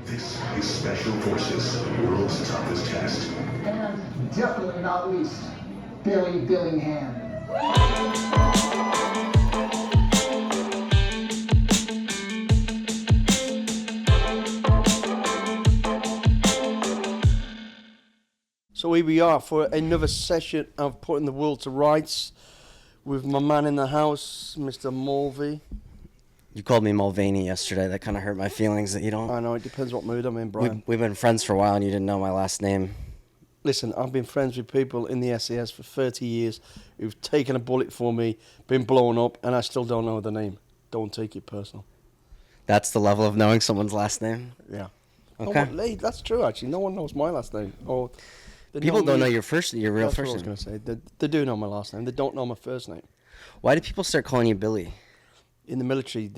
This is Special Forces, world's toughest test. And definitely not least, Billingham. So here we are for another session of Putting the World to Rights with my man in the house, Mr. Mulvey. You called me Mulvaney yesterday. That kind of hurt my feelings that you don't... I know, it depends what mood I'm in, Brian. We've been friends for a while and you didn't know my last name. Listen, I've been friends with people in the SAS for 30 years who've taken a bullet for me, been blown up, and I still don't know the name. Don't take it personal. That's the level of knowing someone's last name? Yeah. Okay. That's true, actually. No one knows my last name. Or People don't know your real That's first what I was name. going to say. They do know my last name. They don't know my first name. Why do people start calling you Billy? In the military,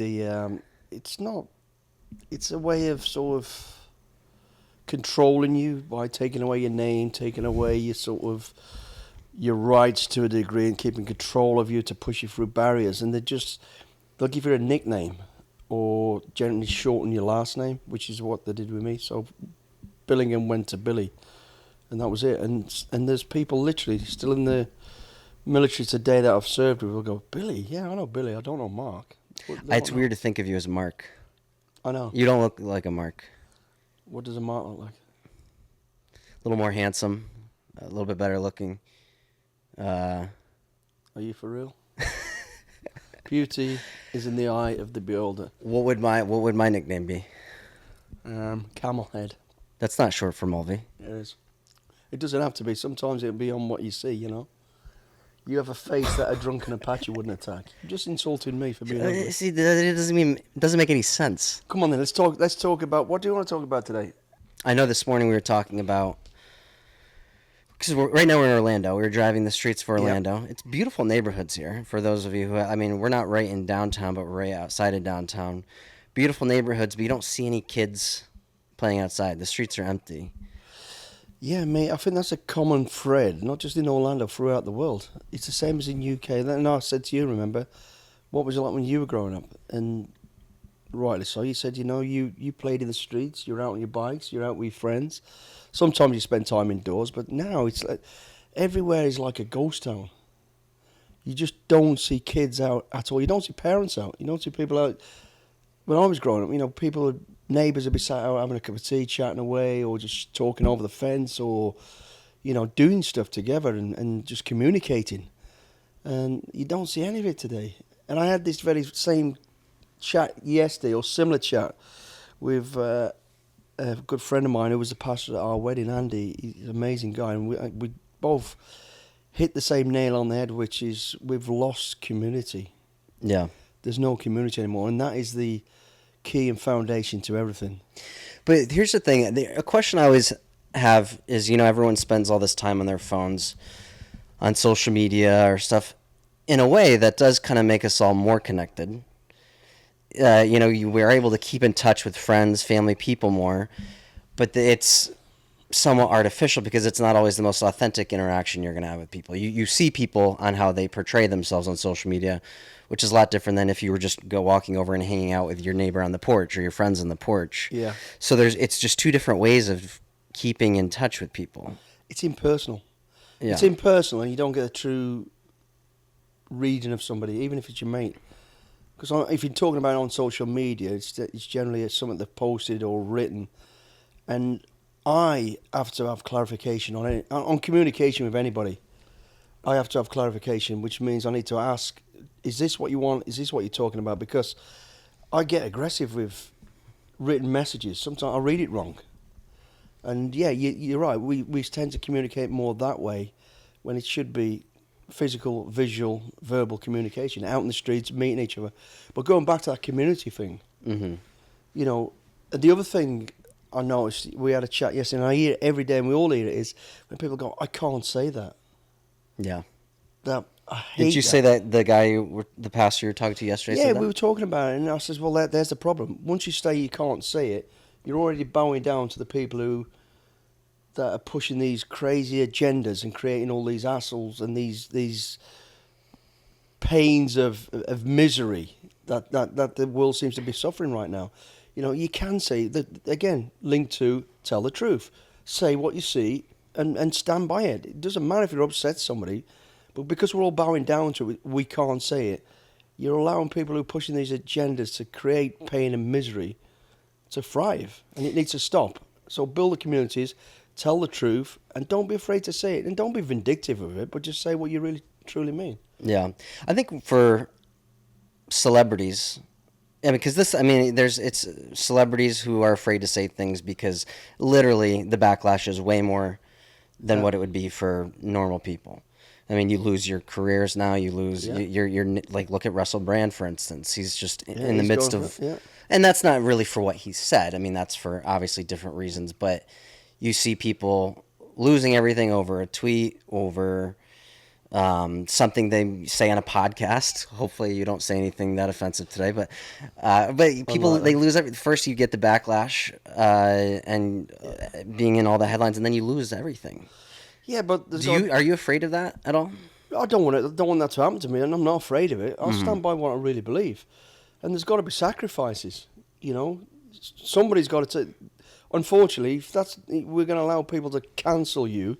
it's a way of sort of controlling you by taking away your name, taking away your rights to a degree, and keeping control of you to push you through barriers. And they'll give you a nickname or generally shorten your last name, which is what they did with me. So Billingham went to Billy, and that was it. And there's people literally still in the military today that I've served with will go, Billy? Yeah, I know Billy. I don't know Mark. It's weird to think of you as Mark. I know. You don't look like a Mark. What does a Mark look like? A little more handsome, a little bit better looking. Are you for real? Beauty is in the eye of the beholder. What would my nickname be? Camelhead. That's not short for Mulvey. It is. It doesn't have to be. Sometimes it'll be on what you see, you know. You have a face that a drunken Apache wouldn't attack. You just insulted me for being ugly. See, it doesn't make any sense. Come on then, let's talk about, what do you want to talk about today? I know this morning we were talking about, because right now we're in Orlando. We were driving the streets of Orlando. Yep. It's beautiful neighborhoods here. For those of you we're not right in downtown, but we're right outside of downtown. Beautiful neighborhoods, but you don't see any kids playing outside. The streets are empty. Yeah, mate, I think that's a common thread, not just in Orlando, throughout the world. It's the same as in UK. And I said to you, remember, what was it like when you were growing up? And rightly so, you said, you played in the streets, you're out on your bikes, you're out with your friends. Sometimes you spend time indoors, but now it's like everywhere is like a ghost town. You just don't see kids out at all. You don't see parents out. You don't see people out. When I was growing up, neighbours would be sat out having a cup of tea, chatting away, or just talking over the fence, or, doing stuff together and just communicating. And you don't see any of it today. And I had this very same chat yesterday, or similar chat, with a good friend of mine who was the pastor at our wedding, Andy. He's an amazing guy. And we both hit the same nail on the head, which is we've lost community. Yeah. There's no community anymore. And that is the key and foundation to everything. But here's the thing. A question I always have is, everyone spends all this time on their phones, on social media or stuff, in a way that does kind of make us all more connected. We're able to keep in touch with friends, family, people more, but it's somewhat artificial because it's not always the most authentic interaction you're going to have with people. You see people on how they portray themselves on social media, which is a lot different than if you were just walking over and hanging out with your neighbor on the porch or your friends on the porch. Yeah. So it's just two different ways of keeping in touch with people. It's impersonal. Yeah. It's impersonal, and you don't get a true reading of somebody, even if it's your mate. Because if you're talking about it on social media, it's generally something they've posted or written, and I have to have clarification on communication with anybody. I have to have clarification, which means I need to ask, is this what you want? Is this what you're talking about? Because I get aggressive with written messages. Sometimes I read it wrong. And yeah, you're right. We tend to communicate more that way when it should be physical, visual, verbal communication, out in the streets, meeting each other. But going back to that community thing, Mm-hmm. The other thing I noticed, we had a chat yesterday, and I hear it every day, and we all hear it, is when people go, I can't say that. Yeah. I hate Did you say that the guy, the pastor you were talking to yesterday? Yeah, said that? we were talking about it, and I says, well, there's the problem. Once you say you can't say it, you're already bowing down to the people that are pushing these crazy agendas and creating all these hassles and these pains of misery that the world seems to be suffering right now. You know, you can say that, again, linked to tell the truth. Say what you see and stand by it. It doesn't matter if you're upset somebody, but because we're all bowing down to it, we can't say it. You're allowing people who are pushing these agendas to create pain and misery to thrive, and it needs to stop. So build the communities, tell the truth, and don't be afraid to say it, and don't be vindictive of it, but just say what you really truly mean. Yeah, I think for celebrities, yeah, because it's celebrities who are afraid to say things because literally the backlash is way more than what it would be for normal people. I mean, you lose your careers now. You lose you're like, look at Russell Brand, for instance. He's just in the midst of, and that's not really for what he said. I mean, that's for obviously different reasons. But you see people losing everything over a tweet, over something they say on a podcast. Hopefully, you don't say anything that offensive today. But people, they lose everything. First, you get the backlash and being in all the headlines, and then you lose everything. Yeah, but are you afraid of that at all? I don't want that to happen to me, and I'm not afraid of it. I'll stand by what I really believe, and there's got to be sacrifices. You know, somebody's got to. Unfortunately, if we're going to allow people to cancel you,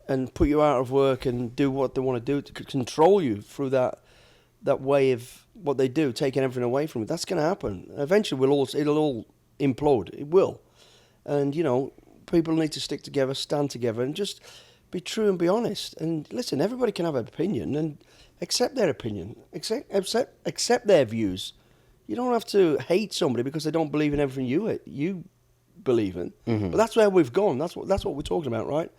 and put you out of work and do what they want to do to control you through that way of what they do, taking everything away from you. That's going to happen. Eventually, it'll all implode. It will, and you know, people need to stick together, stand together, and just be true and be honest. And listen, everybody can have an opinion and accept their opinion, accept their views. You don't have to hate somebody because they don't believe in everything you believe in. Mm-hmm. But that's where we've gone. That's what we're talking about, right?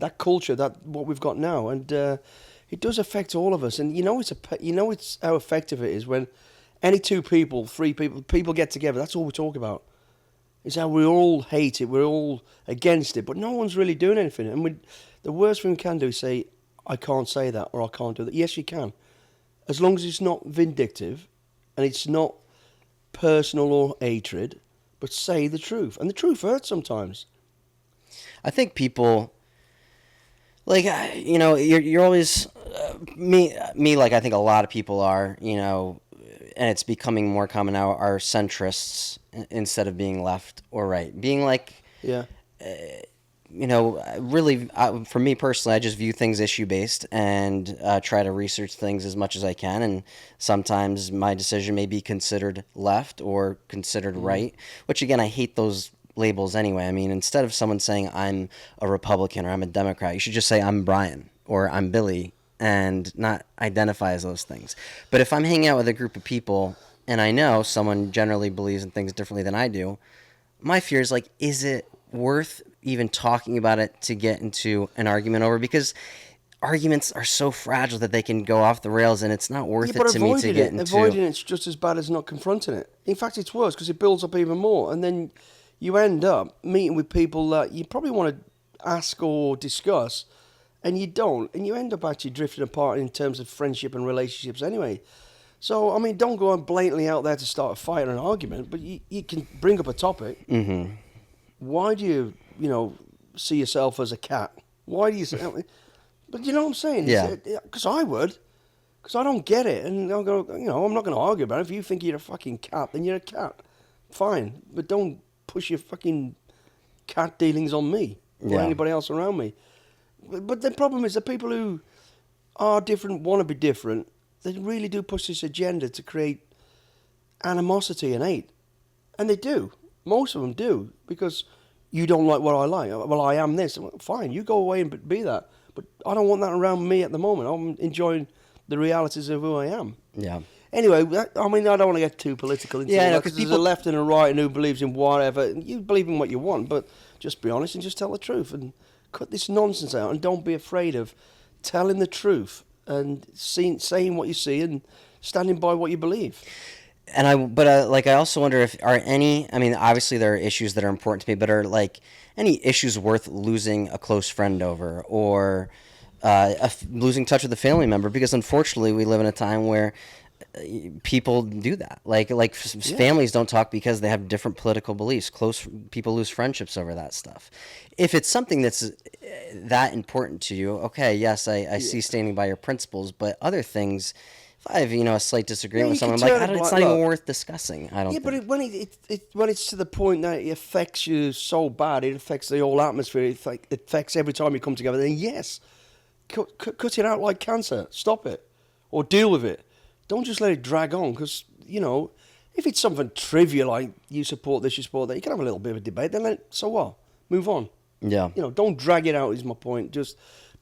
That culture, what we've got now, and it does affect all of us. And it's how effective it is when any two people, three people get together. That's all we talk about. It's how we all hate it, we're all against it, but no one's really doing anything. And the worst thing we can do is say, I can't say that, or I can't do that. Yes, you can. As long as it's not vindictive, and it's not personal or hatred, but say the truth. And the truth hurts sometimes. I think people, like, you know, you're always, me, like I think a lot of people are, you know, and it's becoming more common now, are centrists instead of being left or right. Being like, you know, really, for me personally, I just view things issue-based and try to research things as much as I can. And sometimes my decision may be considered left or considered right, which, again, I hate those labels anyway. I mean, instead of someone saying I'm a Republican or I'm a Democrat, you should just say I'm Brian or I'm Billy and not identify as those things. But if I'm hanging out with a group of people and I know someone generally believes in things differently than I do, my fear is like, is it worth even talking about it to get into an argument over? Because arguments are so fragile that they can go off the rails, and it's not worth it to me to get into. Avoiding it's just as bad as not confronting it. In fact, it's worse because it builds up even more, and then you end up meeting with people that you probably want to ask or discuss, and you don't, and you end up actually drifting apart in terms of friendship and relationships anyway. So, I mean, don't go blatantly out there to start a fight or an argument, but you can bring up a topic. Mm-hmm. Why do you see yourself as a cat? Why do you say... But you know what I'm saying? Yeah. Because I would. Because I don't get it. And I'll go, I'm not going to argue about it. If you think you're a fucking cat, then you're a cat. Fine. But don't push your fucking cat dealings on me or anybody else around me. But the problem is the people who are different, want to be different, they really do push this agenda to create animosity and hate. And they do. Most of them do. Because you don't like what I like. Well, I am this. Fine, you go away and be that. But I don't want that around me at the moment. I'm enjoying the realities of who I am. Yeah. Anyway, I mean, I don't want to get too political into that, because there's a left and a right and who believes in whatever. You believe in what you want, but just be honest and just tell the truth and cut this nonsense out, and don't be afraid of telling the truth and saying what you see and standing by what you believe. And I also wonder if obviously there are issues that are important to me, but are like any issues worth losing a close friend over, or losing touch with a family member? Because unfortunately we live in a time where people do that. Families don't talk because they have different political beliefs. Close people lose friendships over that stuff. If it's something that's that important to you, okay, yes, I see standing by your principles, but other things, I have, a slight disagreement Yeah, with you someone, can I'm like, turn it it's like- not even look. worth discussing. I don't Yeah, think. but when it's to the point that it affects you so bad, it affects the whole atmosphere. It affects every time you come together. Then yes, cut it out like cancer. Stop it, or deal with it. Don't just let it drag on. Because if it's something trivial like you support this, you support that, you can have a little bit of a debate. Then so what? Move on. Yeah. Don't drag it out. Is my point.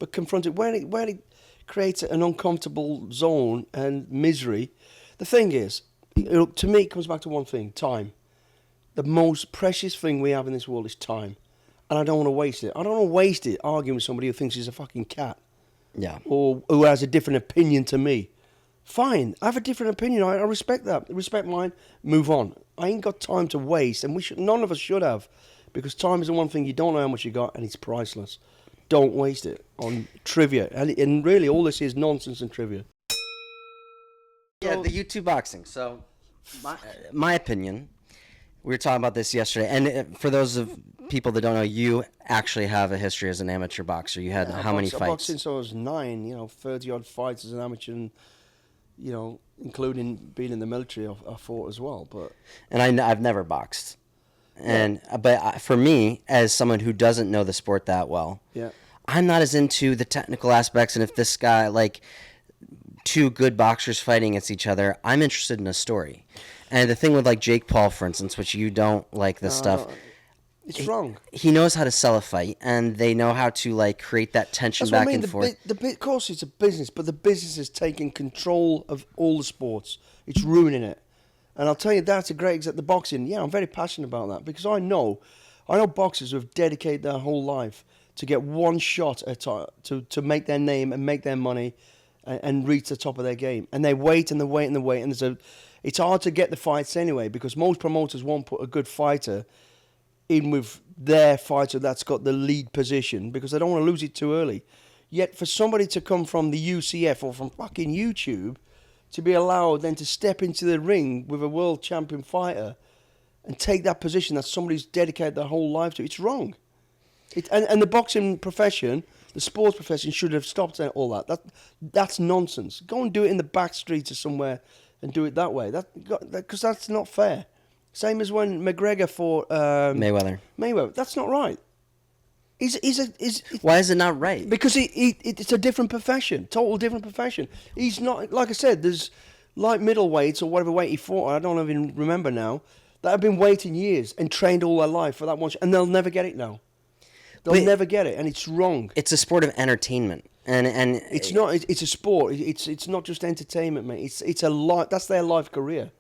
But confront it where it creates an uncomfortable zone and misery. The thing is, to me, it comes back to one thing: time. The most precious thing we have in this world is time, and I don't want to waste it. I don't want to waste it arguing with somebody who thinks he's a fucking cat, Yeah. or who has a different opinion to me. Fine, I have a different opinion. I respect that. Respect mine. Move on. I ain't got time to waste, and none of us should have, because time is the one thing you don't know how much you got, and it's priceless. Don't waste it on trivia, and really, all this is nonsense and trivia. Yeah, the YouTube boxing. So, my opinion, we were talking about this yesterday, and for those of people that don't know, you actually have a history as an amateur boxer. You had how many I boxed fights? since I was 9. 30-odd fights as an amateur, and including being in the military, I fought as well. But I've never boxed, but for me, as someone who doesn't know the sport that well, yeah. I'm not as into the technical aspects, and if this guy, like two good boxers fighting against each other, I'm interested in a story. And the thing with like Jake Paul, for instance, which you don't like this stuff, It's wrong. he knows how to sell a fight, and they know how to like create that tension That's what back I mean. and forth. Of course, it's a business, but the business is taking control of all the sports. It's ruining it. And I'll tell you, that's a great example. The boxing, yeah, I'm very passionate about that, because I know boxers who have dedicated their whole life to get one shot at to make their name and make their money and reach the top of their game. And they wait and they wait and they wait. And it's hard to get the fights anyway, because most promoters won't put a good fighter in with their fighter that's got the lead position, because they don't want to lose it too early. Yet for somebody to come from the UCF or from fucking YouTube to be allowed then to step into the ring with a world champion fighter and take that position that somebody's dedicated their whole life to, it's wrong. And the boxing profession, the sports profession, should have stopped all that. That's nonsense. Go and do it in the back streets or somewhere and do it that way. Because that's not fair. Same as when McGregor fought Mayweather. That's not right. Why is it not right? Because it's a different profession, total different profession. He's not, like I said, there's light middleweights or whatever weight he fought, I don't even remember now, that have been waiting years and trained all their life for that one, and they'll never get it now. They'll never get it, and it's wrong. It's a sport of entertainment, and it's not. It's a sport. It's not just entertainment, mate. It's a life. That's their life career.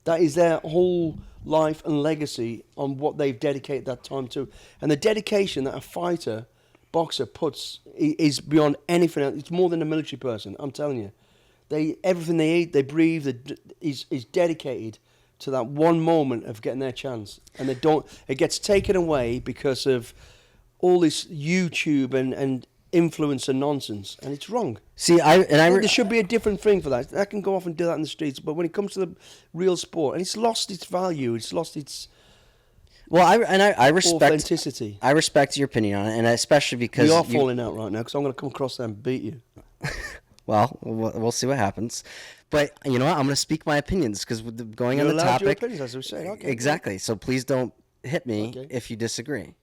That is their whole life and legacy on what they've dedicated that time to. And the dedication that a boxer puts is beyond anything else. It's more than a military person, I'm telling you. Everything they eat, they breathe, is dedicated to that one moment of getting their chance. And it gets taken away because of all this YouTube and influencer nonsense, and it's wrong. See, there should be a different thing for that. I can go off and do that in the streets, but when it comes to the real sport, and it's lost its value, it's lost its I respect authenticity. I respect your opinion on it, and especially because We are falling out right now, because I'm going to come across there and beat you. Well, we'll see what happens. But you know what? I'm going to speak my opinions, because going You're on the allowed your topic. opinions, as we say. Okay. Exactly. So please don't hit me Okay. if you disagree.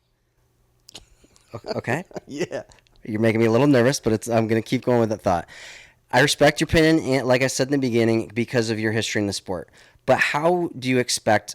Okay? Yeah. You're making me a little nervous, but I'm going to keep going with that thought. I respect your opinion, and like I said in the beginning, because of your history in the sport. But how do you expect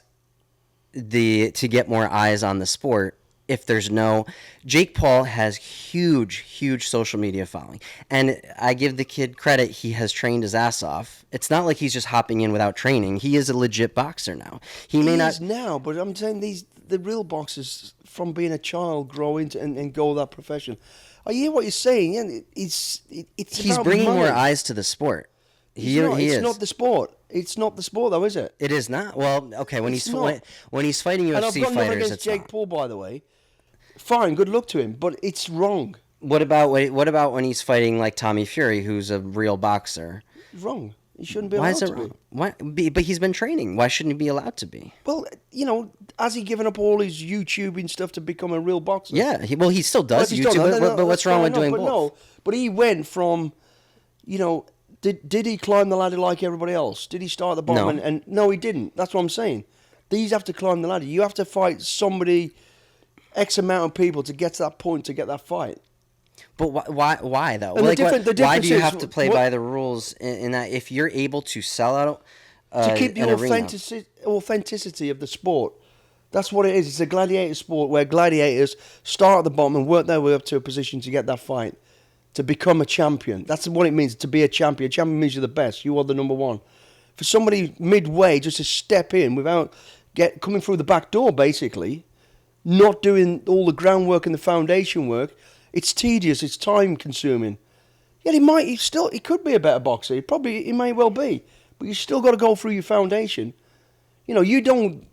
to get more eyes on the sport if there's no... Jake Paul has huge social media following. And I give the kid credit. He has trained his ass off. It's not like he's just hopping in without training. He is a legit boxer now. He is now, but I'm saying the real boxers from being a child grow into and go that profession. I hear what you're saying. Yeah, it's he's about bringing money. more eyes to the sport. He is. It's not the sport. It's not the sport, though, is it? It is not. Well, okay. When It's he's not. when he's fighting And I've UFC got nothing fighters, against it's Jake not. Paul, by the way. Fine, good luck to him, but it's wrong. What about when he's fighting like Tommy Fury, who's a real boxer? It's wrong. He shouldn't be Why allowed is it to wrong? be. Why? But he's been training. Why shouldn't he be allowed to be? Well, has he given up all his YouTubing stuff to become a real boxer? Yeah. He still Well, does if he's done YouTube. that, But what's that's wrong fair with doing enough, both? But he went from, Did he climb the ladder like everybody else? Did he start at the bottom? No. And no, he didn't. That's what I'm saying. These have to climb the ladder. You have to fight somebody, X amount of people to get to that point, to get that fight. But why though? And Like, the why difference do you is, have to play by the rules in that if you're able to sell out to keep the an arena? authenticity of the sport? That's what it is. It's a gladiator sport where gladiators start at the bottom and work their way up to a position to get that fight, to become a champion. That's what it means to be a champion. A champion means you're the best. You are the number one. For somebody midway just to step in without coming through the back door, basically, not doing all the groundwork and the foundation work, it's tedious. It's time consuming. Yet he could be a better boxer. He may well be, but you still got to go through your foundation. You know, you don't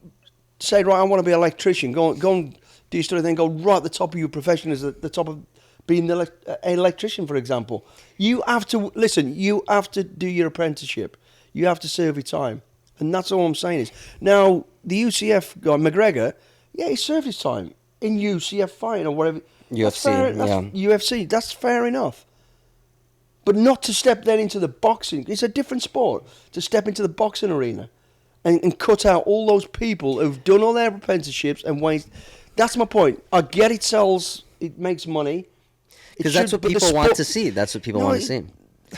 say, right, I want to be an electrician. Go and do your study, then go right at the top of your profession as the top of being an electrician, for example. You have to you have to do your apprenticeship. You have to serve your time, and that's all I'm saying is now the UCF guy McGregor, yeah, he served his time in UCF fighting or whatever. UFC, UFC. That's fair enough. But not to step then into the boxing. It's a different sport. To step into the boxing arena and cut out all those people who've done all their apprenticeships and waste. That's my point. I get it sells, it makes money. Because that's what people want to see. That's what people want to see.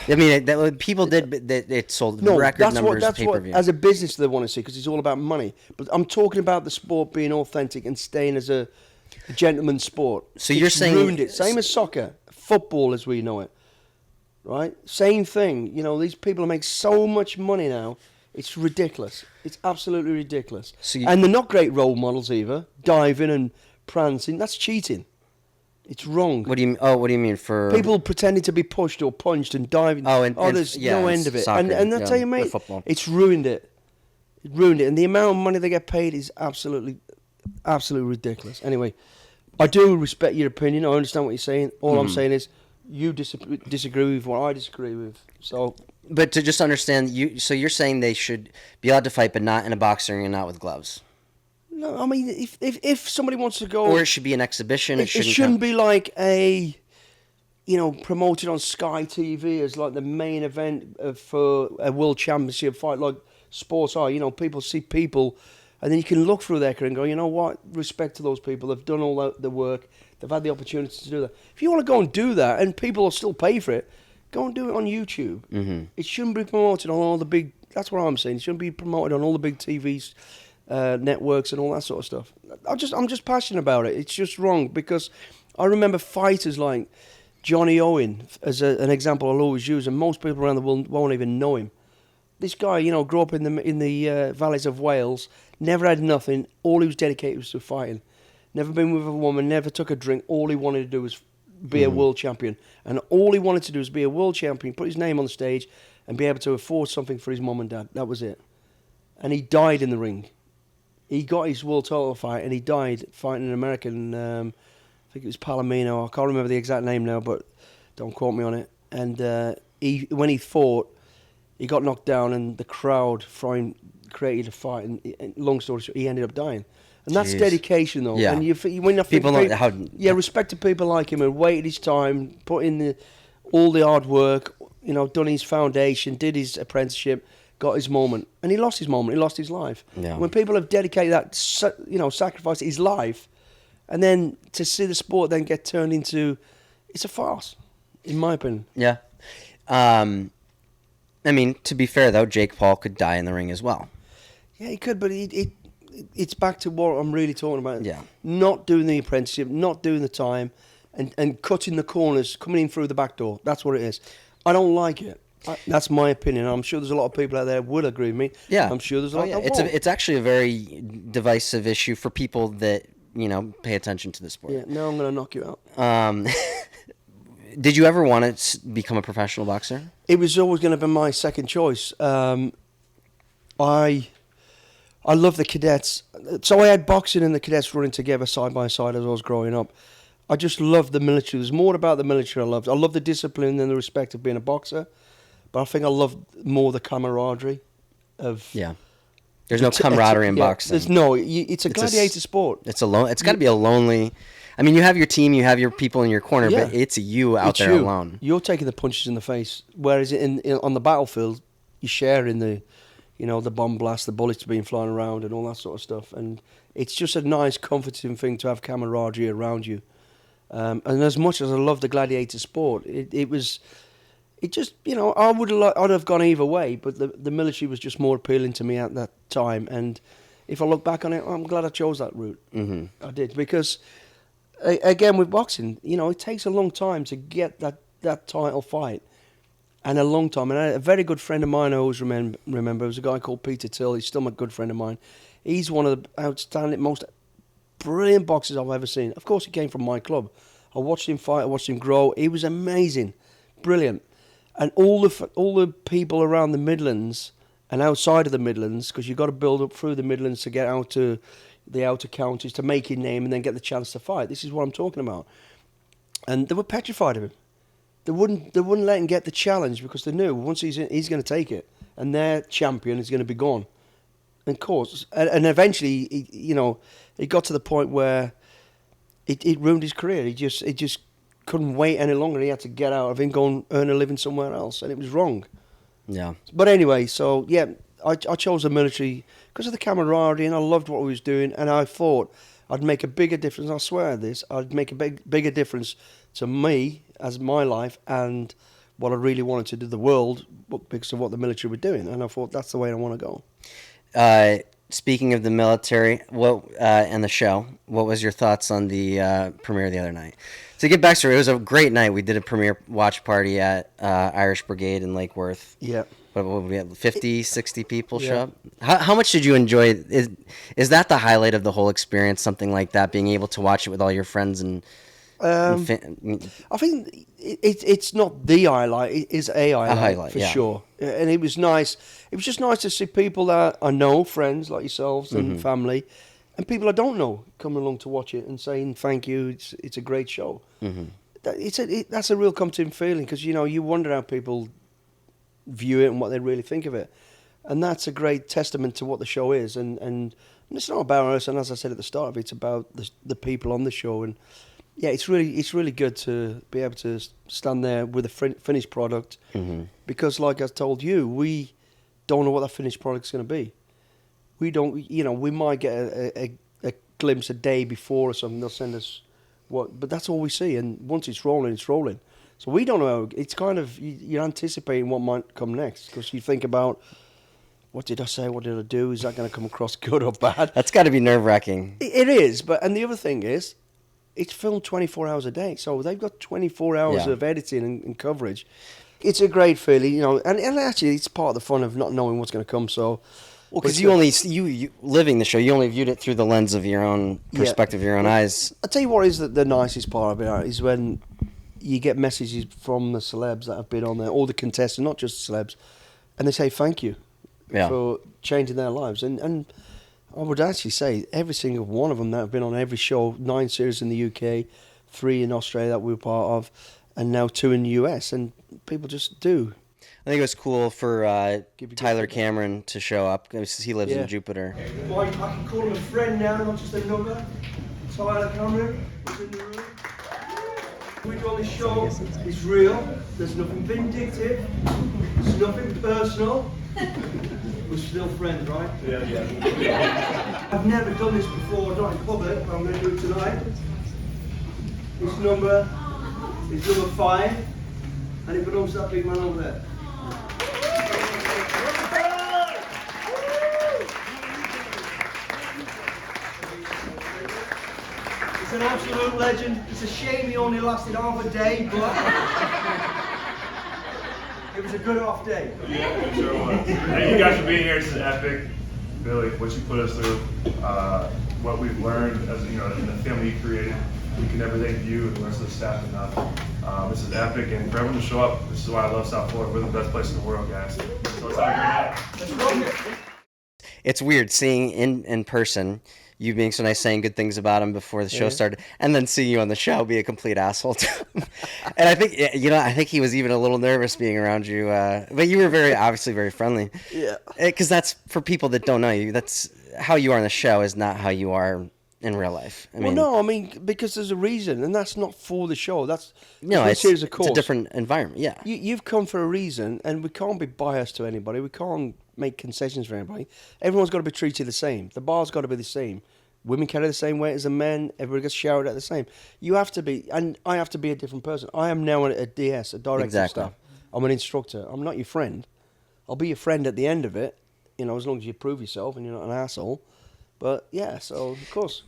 I mean, people did. It sold record numbers of pay-per-view. As a business, they want to see because it's all about money. But I'm talking about the sport being authentic and staying as a gentleman's sport. So you're saying ruined it. Same as soccer, football as we know it. Right? Same thing. You know, these people make so much money now. It's ridiculous. It's absolutely ridiculous. And they're not great role models either. Diving and prancing, that's cheating. It's wrong. What do you mean for people pretending to be pushed or punched and diving? There's no end of it. Soccer, and I tell you, mate, it's ruined it. It ruined it. And the amount of money they get paid is absolutely ridiculous. Anyway, I do respect your opinion. I understand what you're saying. All I'm saying is you disagree with what I disagree with. So, but to just understand, you're saying they should be allowed to fight, but not in a boxing ring and not with gloves. No, I mean, if somebody wants to go, or it should be an exhibition. It shouldn't be like promoted on Sky TV as like the main event for a world championship fight, like sports are. You know, people see people, and then you can look through their career and go, you know what? Respect to those people. They've done all the work. They've had the opportunity to do that. If you want to go and do that, and people will still pay for it, go and do it on YouTube. Mm-hmm. It shouldn't be promoted on all the big. That's what I'm saying. It shouldn't be promoted on all the big TVs. Networks and all that sort of stuff. I'm just passionate about it. It's just wrong because I remember fighters like Johnny Owen as an example I'll always use, and most people around the world won't even know him. This guy, you know, grew up in the valleys of Wales, never had nothing. All he was dedicated was to fighting. Never been with a woman, never took a drink. All he wanted to do was be a world champion, and all he wanted to do was be a world champion, put his name on the stage, and be able to afford something for his mum and dad. That was it. And he died in the ring. He got his world title fight and he died fighting an American, I think it was Palomino. I can't remember the exact name now, but don't quote me on it. And when he fought, he got knocked down and the crowd created a fight. And long story short, he ended up dying. And that's dedication, though. Yeah. And when people know how. Yeah, respect to people like him and waited his time, put in all the hard work, you know, done his foundation, did his apprenticeship. Got his moment, and he lost his moment. He lost his life. Yeah. When people have dedicated that, sacrificed his life, and then to see the sport then get turned into, it's a farce, in my opinion. Yeah, I mean, to be fair though, Jake Paul could die in the ring as well. Yeah, he could, but it's back to what I'm really talking about. Yeah, not doing the apprenticeship, not doing the time, and cutting the corners, coming in through the back door. That's what it is. I don't like it. That's my opinion. I'm sure there's a lot of people out there who would agree with me. Yeah, I'm sure there's a lot. It's actually a very divisive issue for people that pay attention to the sport. Yeah, now I'm going to knock you out. Did you ever want to become a professional boxer? It was always going to be my second choice. I love the cadets. So I had boxing and the cadets running together side by side as I was growing up. I just loved the military. There's more about the military I loved. I love the discipline and the respect of being a boxer. But I think I love more the camaraderie of. Yeah, there's no camaraderie in boxing. It's a gladiator sport. It's got to be a lonely. I mean, you have your team, you have your people in your corner, Yeah. but it's you out It's there you. alone. You're taking the punches in the face, whereas on the battlefield, you're sharing the bomb blast, the bullets being flying around, and all that sort of stuff. And it's just a nice, comforting thing to have camaraderie around you. And as much as I love the gladiator sport, it just I'd have gone either way, but the military was just more appealing to me at that time. And if I look back on it, I'm glad I chose that route. Mm-hmm. I did, because again, with boxing, it takes a long time to get that title fight, and a long time. And a very good friend of mine I always remember was a guy called Peter Till. He's still a good friend of mine. He's one of the outstanding, most brilliant boxers I've ever seen. Of course, he came from my club. I watched him fight. I watched him grow. He was amazing, brilliant. And all the people around the Midlands and outside of the Midlands, because you've got to build up through the Midlands to get out to the outer counties to make your name and then get the chance to fight. This is what I'm talking about. And they were petrified of him. They wouldn't let him get the challenge, because they knew once he's going to take it, and their champion is going to be gone. And of course, and eventually, it got to the point where it ruined his career. He just couldn't wait any longer. He had to get out of him, go and earn a living somewhere else, and it was wrong. Yeah. But anyway, so yeah, I chose the military because of the camaraderie, and I loved what we was doing, and I thought I'd make a bigger difference. I swear this, I'd make a bigger difference to me as my life and what I really wanted to do the world because of what the military were doing, and I thought that's the way I want to go. Speaking of the military, and the show, what was your thoughts on the premiere the other night? To get backstory, it was a great night. We did a premiere watch party at Irish Brigade in Lake Worth. Yeah. What we had 50, 60 people show Yeah. up. How much did you enjoy? Is that the highlight of the whole experience? Something like that, being able to watch it with all your friends and. I think it's not the highlight. It is a highlight, for sure. And it was nice. It was just nice to see people that I know, friends like yourselves and family, and people I don't know coming along to watch it and saying thank you. It's a great show. Mm-hmm. That's a real comforting feeling, because you wonder how people view it and what they really think of it, and that's a great testament to what the show is. And it's not about us. And as I said at the start of it, it's about the people on the show. And yeah, it's really good to be able to stand there with a finished product, because, like I told you, we don't know what that finished product's going to be. We don't, we might get a glimpse a day before or something. They'll send us but that's all we see. And once it's rolling, it's rolling. So we don't know. It's kind of you're anticipating what might come next, because you think about, what did I say? What did I do? Is that going to come across good or bad? That's got to be nerve-wracking. It is, and the other thing is, it's filmed 24 hours a day, so they've got 24 hours of editing and coverage. It's a great feeling, and actually it's part of the fun of not knowing what's going to come. So, well, because you living the show, you only viewed it through the lens of your own perspective, your own eyes. I'll tell you what is the nicest part of it is when you get messages from the celebs that have been on there, all the contestants, not just celebs, and they say thank you for changing their lives. And I would actually say every single one of them that have been on every show, 9 series in the UK, 3 in Australia that we were part of, and now 2 in the US, and people just do. I think it was cool for Tyler Cameron to show up, because he lives in Jupiter. Well, I can call him a friend now, not just a number. Tyler Cameron is in the room. We do on this show, it's real, there's nothing vindictive, there's nothing personal. We're still friends, right? Yeah. I've never done this before, not in public, but I'm going to do it tonight. This number is number 5, and it belongs to that big man over there. It's an absolute legend. It's a shame he only lasted half a day, but it was a good half day. Yeah, it sure was. Hey, you guys for being here. This is epic. Billy, what you put us through, what we've learned as in the family you created. We can never thank you and the rest of the staff enough. This is epic, and for everyone to show up, this is why I love South Florida. We're the best place in the world, guys. So let's have a great night. It's weird seeing in person you being so nice, saying good things about him before the show started, and then seeing you on the show be a complete asshole to him. And I think I think he was even a little nervous being around you, but you were obviously very friendly. Yeah. Because that's, for people that don't know you, that's how you are on the show is not how you are in real life. I mean, because there's a reason, and that's not for the show. That's it's a a different environment. Yeah. You've come for a reason, and we can't be biased to anybody. We can't make concessions for anybody. Everyone's got to be treated the same. The bar's got to be the same. Women carry the same weight as the men. Everybody gets showered at the same. You have to be, and I have to be a different person. I am now a DS, a director of staff. I'm an instructor. I'm not your friend. I'll be your friend at the end of it, as long as you prove yourself and you're not an asshole. But yeah, so of course.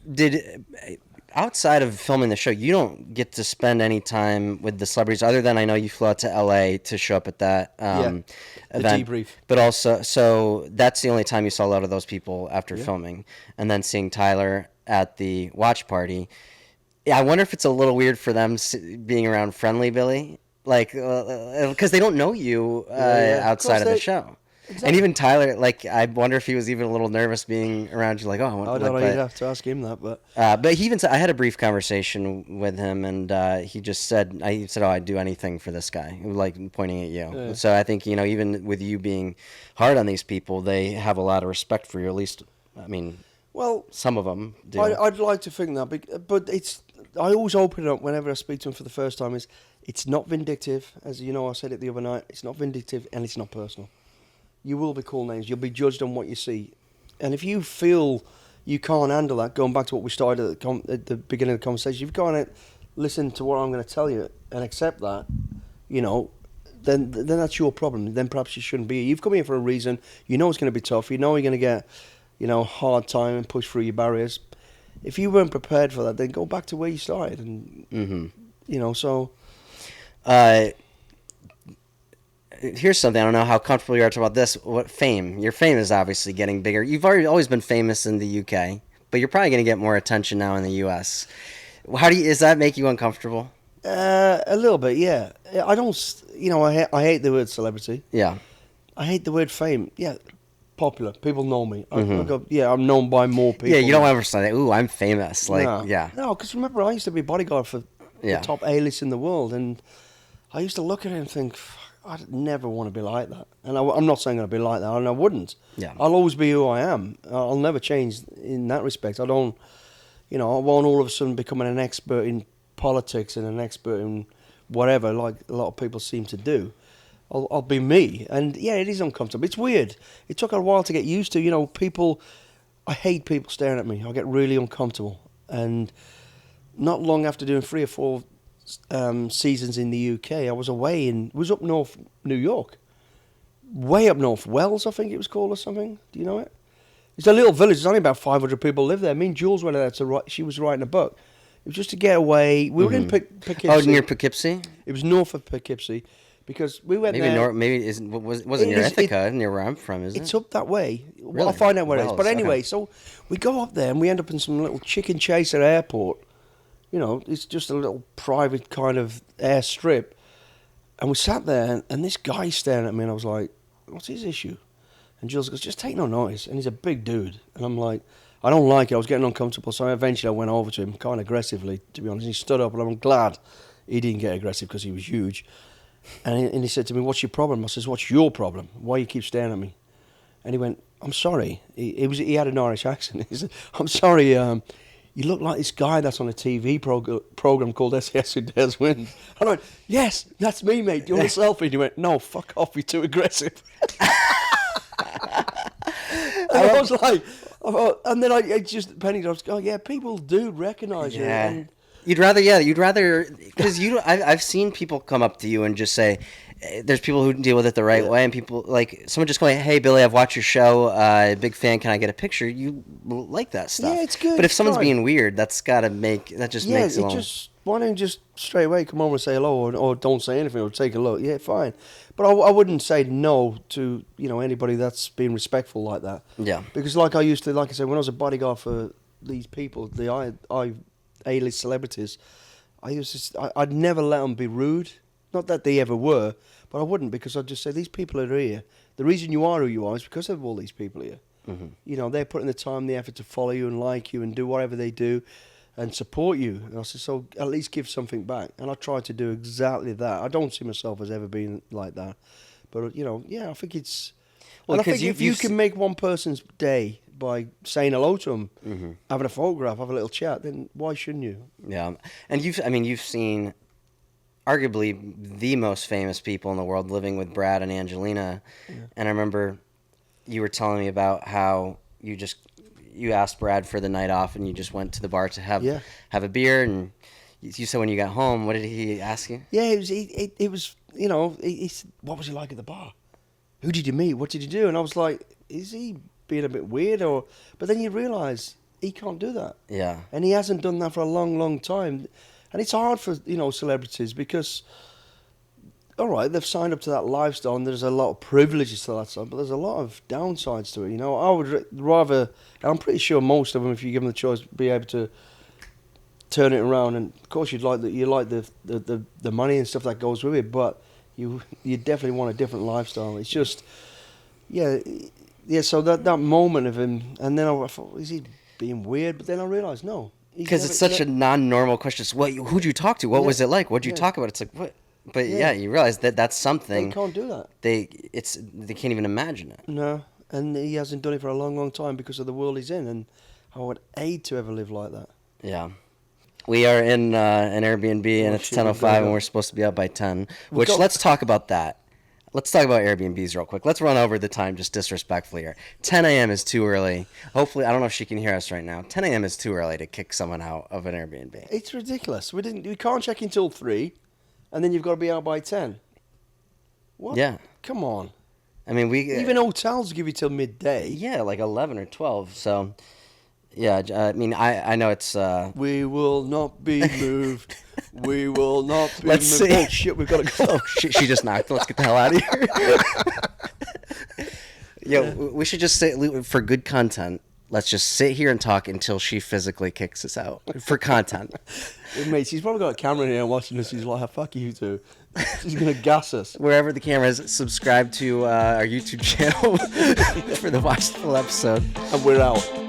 Outside of filming the show, you don't get to spend any time with the celebrities, other than I know you flew out to LA to show up at that event. Debrief. But also, so that's the only time you saw a lot of those people after filming, and then seeing Tyler at the watch party. Yeah, I wonder if it's a little weird for them being around Friendly Billy, like because they don't know you outside of the show. Exactly. And even Tyler, like, I wonder if he was even a little nervous being around you. Like, I don't know. You'd have to ask him that, but he even said, I had a brief conversation with him, and he just said, "Oh, I'd do anything for this guy," like pointing at you. Yeah. So I think even with you being hard on these people, they have a lot of respect for you. At least, I mean, some of them do. I'd like to think that, but I always open it up whenever I speak to them for the first time. It's not vindictive, as you know. I said it the other night. It's not vindictive, and it's not personal. You will be called names. You'll be judged on what you see. And if you feel you can't handle that, going back to what we started at the beginning of the conversation, if you can't listen to what I'm going to tell you and accept that, then that's your problem. Then perhaps you shouldn't be here. You've come here for a reason. You know it's going to be tough. You know you're going to get, hard time and push through your barriers. If you weren't prepared for that, then go back to where you started. And, so... Here's something. I don't know how comfortable you are talking about this. What fame? Your fame is obviously getting bigger. You've always been famous in the UK, but you're probably going to get more attention now in the US. Does that make you uncomfortable? A little bit, yeah. I don't, I hate the word celebrity. Yeah. I hate the word fame. Yeah, popular. People know me. I'm known by more people. Yeah, you don't ever say, "Ooh, I'm famous." No, because remember, I used to be bodyguard for the top A-list in the world, and I used to look at it and think, I'd never want to be like that. And I'm not saying I'd be like that, and I wouldn't. Yeah. I'll always be who I am. I'll never change in that respect. I don't, I won't all of a sudden become an expert in politics and an expert in whatever, like a lot of people seem to do. I'll be me. And yeah, it is uncomfortable. It's weird. It took a while to get used to. I hate people staring at me. I get really uncomfortable. And not long after doing 3 or 4 seasons in the UK, I was away was up north New York, way up north, Wells I think it was called or something. Do you know it? It's a little village. There's only about 500 people live there. Me and Jules went there to write. She was writing a book. It was just to get away. We were in Poughkeepsie. Oh, near Poughkeepsie? It was north of Poughkeepsie because we went maybe there. Wasn't near Ithaca, near where I'm from, is it? It's up that way. Really? I'll find out where Wells, it is. But anyway, okay. So we go up there and we end up in some little chicken chaser airport. It's just a little private kind of airstrip. And we sat there, and this guy's staring at me, and I was like, what's his issue? And Jules goes, just take no notice. And he's a big dude. And I'm like, I don't like it. I was getting uncomfortable. So eventually I went over to him, kind of aggressively, to be honest. He stood up, and I'm glad he didn't get aggressive because he was huge. And he said to me, what's your problem? I says, what's your problem? Why you keep staring at me? And he went, I'm sorry. He had an Irish accent. He said, I'm sorry, you look like this guy that's on a TV program called SAS Who Dares Win. And I went, yes, that's me, mate. Do you want a selfie? And he went, no, fuck off, you're too aggressive. I was like, and then I just panicked. I was going, yeah, people do recognise you. And You'd rather, because I've seen people come up to you and just say, there's people who deal with it the right way, and people, like, someone just going, hey, Billy, I've watched your show, big fan, can I get a picture? You like that stuff. Yeah, it's good. But if someone's being weird, that just makes it why don't you just straight away come over and say hello, or don't say anything, or take a look. Yeah, fine. But I wouldn't say no to, anybody that's being respectful like that. Yeah. Because like I said, when I was a bodyguard for these people, the A-list celebrities, I'd never let them be rude. Not that they ever were, but I wouldn't, because I'd just say, these people are here. The reason you are who you are is because of all these people here. Mm-hmm. They're putting the time, the effort to follow you and like you and do whatever they do and support you. And I said, so at least give something back. And I try to do exactly that. I don't see myself as ever being like that. But, I think it's... Well, I think if you can make one person's day by saying hello to them, having a photograph, have a little chat, then why shouldn't you? Yeah, and you've seen arguably the most famous people in the world living with Brad and Angelina, and I remember you were telling me about how you asked Brad for the night off and you just went to the bar to have a beer, and you said when you got home, what did he ask you? Yeah, it was you know, he said, what was he like at the bar? Who did you meet? What did you do? And I was like, is he being a bit weird? But then you realise he can't do that. Yeah. And he hasn't done that for a long, long time. And it's hard for, celebrities because, all right, they've signed up to that lifestyle and there's a lot of privileges to that stuff, but there's a lot of downsides to it, I would rather, and I'm pretty sure most of them, if you give them the choice, be able to turn it around. And of course, you like the money and stuff that goes with it, but you definitely want a different lifestyle. It's just, yeah. So that moment of him, and then I thought, is he being weird? But then I realised, no, because it's such a non-normal question. So, who'd you talk to? What was it like? What'd you talk about? It's like what? But you realize that's something they can't do that. They can't even imagine it. No, and he hasn't done it for a long, long time because of the world he's in. And I would hate to ever live like that. Yeah. We are in an Airbnb, and it's 10:05, and we're supposed to be out by 10. Let's talk about that. Let's talk about Airbnbs real quick. Let's run over the time just disrespectfully here. 10 a.m. is too early. Hopefully, I don't know if she can hear us right now. 10 a.m. is too early to kick someone out of an Airbnb. It's ridiculous. We can't check until 3, and then you've got to be out by 10. What? Yeah. Come on. I mean, even hotels give you till midday. Yeah, like 11 or 12. So, yeah. I mean, I know it's. We will not be moved. We will not be Let's moved. see. Oh shit, we've got to go. Oh, she just knocked. Let's get the hell out of here. Yeah, we should just say for good content. Let's just sit here and talk until she physically kicks us out for content. Mate, she's probably got a camera in here watching us. She's like, fuck you two. She's going to gas us. Wherever the camera is, subscribe to our YouTube channel for the watch the full episode. And we're out.